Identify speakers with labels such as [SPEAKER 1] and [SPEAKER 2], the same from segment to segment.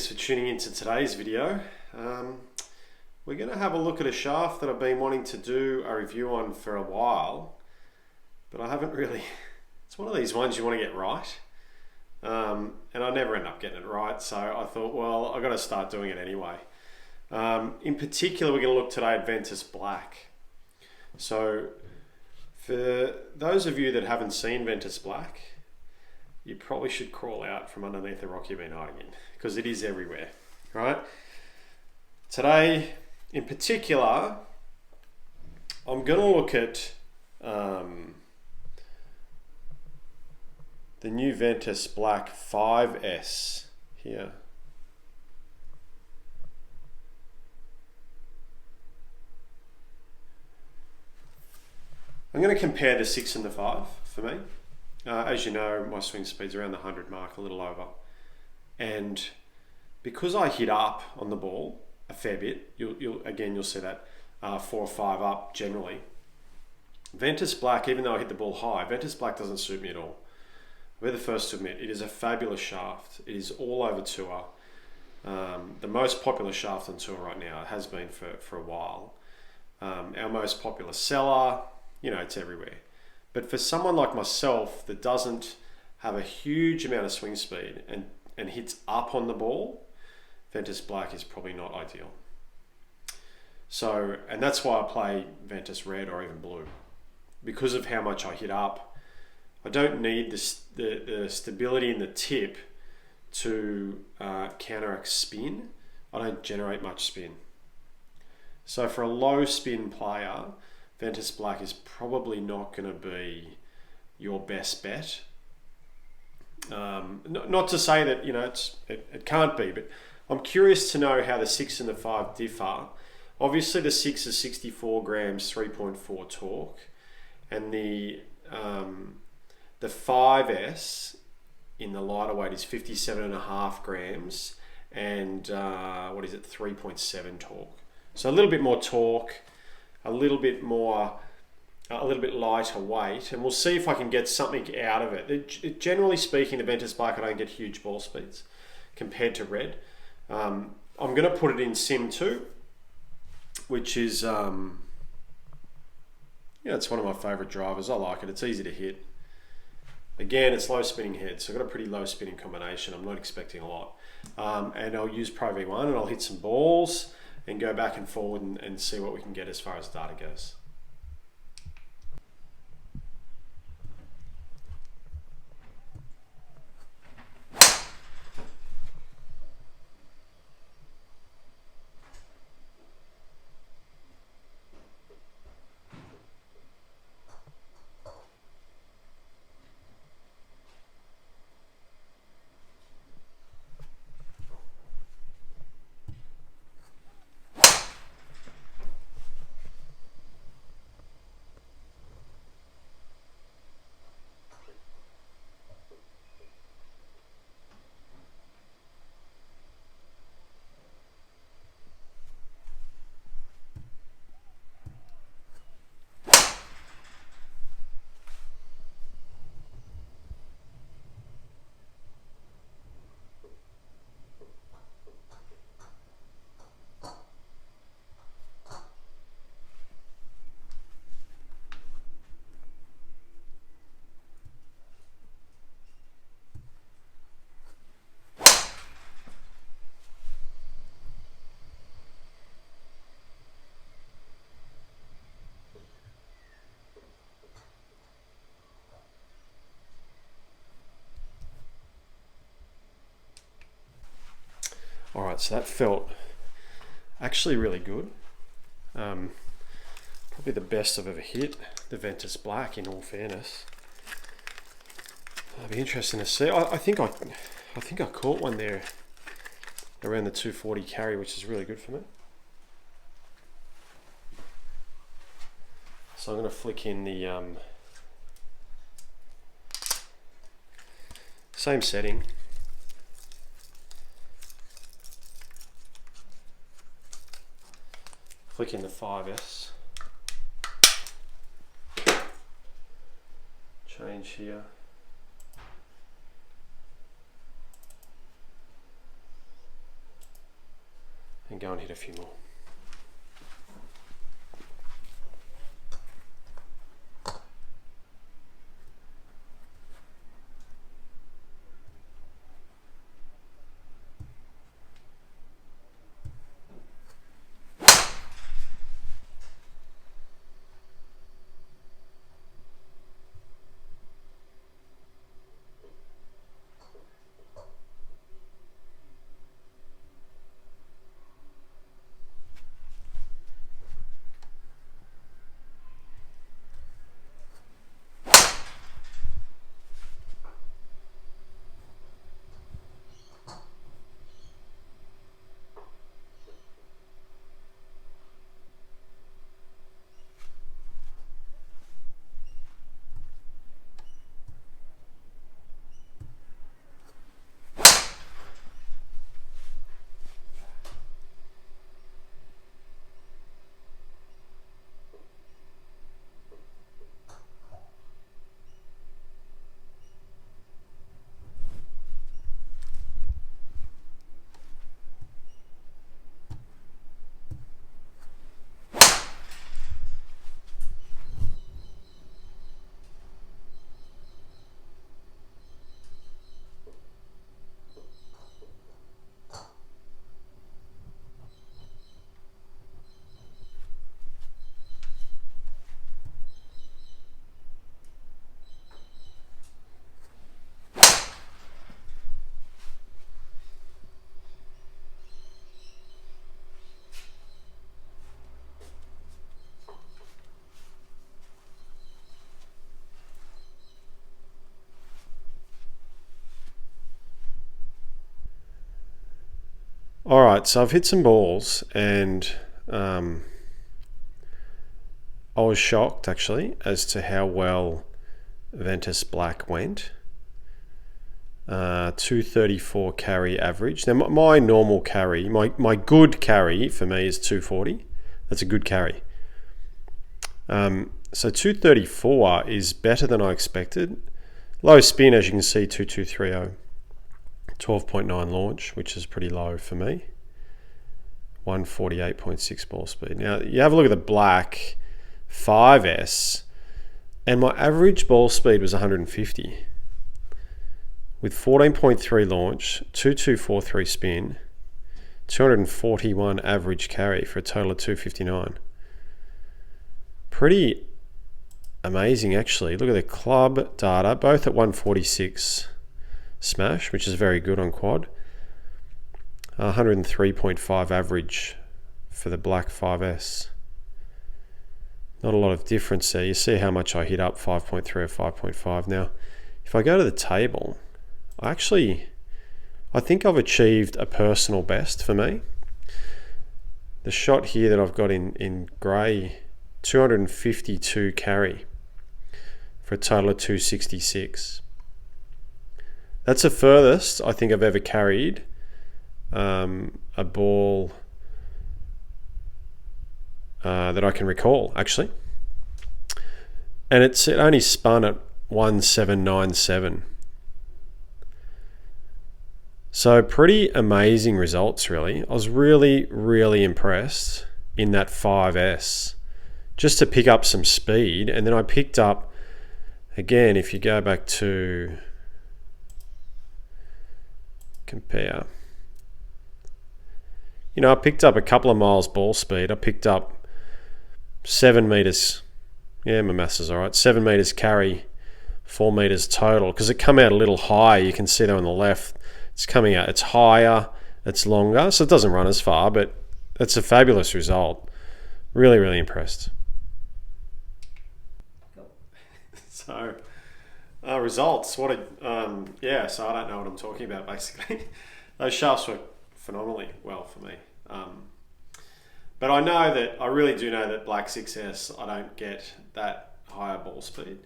[SPEAKER 1] thanks for tuning into today's video. We're going to have a look at a shaft that I've been wanting to do a review on for a while, but I haven't really. It's one of these ones you want to get right, and I never end up getting it right, so I thought, well, I've got to start doing it anyway. In particular, we're going to look today at Ventus Black. So for those of you that haven't seen Ventus Black, you probably should crawl out from underneath the rock you've been hiding in, because it is everywhere, right? Today, in particular, I'm going to look at the new Ventus Black 5S here. I'm going to compare the 6 and the 5 for me. As you know, my swing speed's around the 100 mark, a little over. And because I hit up on the ball a fair bit, you'll see that 4 or 5 up generally. Ventus Black, even though I hit the ball high, Ventus Black doesn't suit me at all. We're the first to admit it is a fabulous shaft. It is all over tour. The most popular shaft on tour right now. It has been for a while. Our most popular seller, it's everywhere. But for someone like myself that doesn't have a huge amount of swing speed and hits up on the ball, Ventus Black is probably not ideal. So, and that's why I play Ventus Red or even Blue. Because of how much I hit up, I don't need the stability in the tip to counteract spin. I don't generate much spin. So for a low spin player, Ventus Black is probably not going to be your best bet. Not to say that it can't be, but I'm curious to know how the 6 and the 5 differ. Obviously, the 6 is 64 grams, 3.4 torque, and the 5S in the lighter weight is 57.5 grams and 3.7 torque. So a little bit more torque. A little bit lighter weight, and we'll see if I can get something out of it. Generally speaking, the Ventus Black, I don't get huge ball speeds compared to Red. I'm going to put it in Sim 2, which is, it's one of my favorite drivers. I like it. It's easy to hit. Again, it's low spinning head, so I've got a pretty low spinning combination. I'm not expecting a lot. And I'll use Pro V1 and I'll hit some balls and go back and forward and see what we can get as far as data goes. All right, so that felt actually really good. Probably the best I've ever hit, the Ventus Black, in all fairness. It'll be interesting to see. I think I caught one there around the 240 carry, which is really good for me. So I'm going to flick in the same setting. Flick in the 5S. Change here. go and hit a few more. All right, so I've hit some balls, and I was shocked actually as to how well Ventus Black went. 234 carry average. Now my normal carry, my good carry for me is 240. That's a good carry. So 234 is better than I expected. Low spin, as you can see, 2230. 12.9 launch, which is pretty low for me. 148.6 ball speed. Now you have a look at the Black 5S, and my average ball speed was 150 with 14.3 launch, 2243 spin, 241 average carry for a total of 259. Pretty amazing actually. Look at the club data, both at 146 smash, which is very good on quad. 103.5 average for the Black 5S. Not a lot of difference there. You see how much I hit up, 5.3 or 5.5. Now, if I go to the table, I think I've achieved a personal best for me. The shot here that I've got in grey, 252 carry for a total of 266. That's the furthest I think I've ever carried a ball that I can recall, actually. And it only spun at 1797. So pretty amazing results, really. I was really, really impressed in that 5S just to pick up some speed. And then I picked up, again, if you go back to compare, I picked up a couple of miles ball speed. I picked up 7 meters. Yeah, my maths is all right. 7 meters carry, 4 meters total. Because it come out a little high. You can see there on the left. It's coming out. It's higher. It's longer. So it doesn't run as far, but it's a fabulous result. Really, really impressed. So, results. So I don't know what I'm talking about, basically. Those shafts work phenomenally well for me. But I really do know that Black 6S, I don't get that higher ball speed.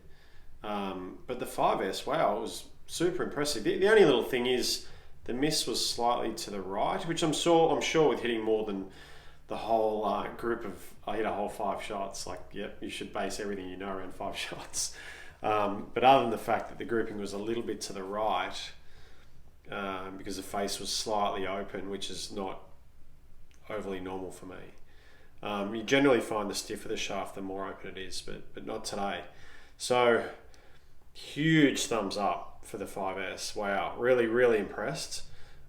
[SPEAKER 1] But the 5S, wow, it was super impressive. The only little thing is the miss was slightly to the right, which I'm sure with hitting more than the whole group of, I hit a whole 5 shots. Like, yep, you should base everything you know around 5 shots. But other than the fact that the grouping was a little bit to the right, because the face was slightly open, which is not overly normal for me. You generally find the stiffer the shaft, the more open it is, but not today. So huge thumbs up for the 5S. Wow, really, really impressed.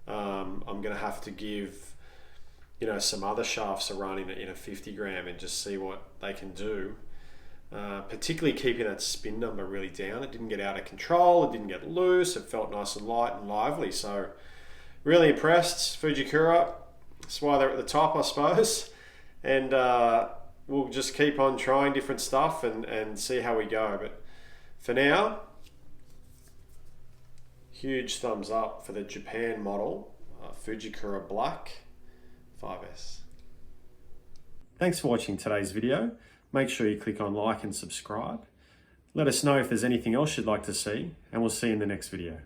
[SPEAKER 1] I'm going to have to give, some other shafts a run in a 50 gram and just see what they can do. Particularly keeping that spin number really down. It didn't get out of control, it didn't get loose, it felt nice and light and lively. So really impressed, Fujikura. That's why they're at the top, I suppose. And we'll just keep on trying different stuff and see how we go. But for now, huge thumbs up for the Japan model, Fujikura Black 5S. Thanks for watching today's video. Make sure you click on like and subscribe. Let us know if there's anything else you'd like to see, and we'll see you in the next video.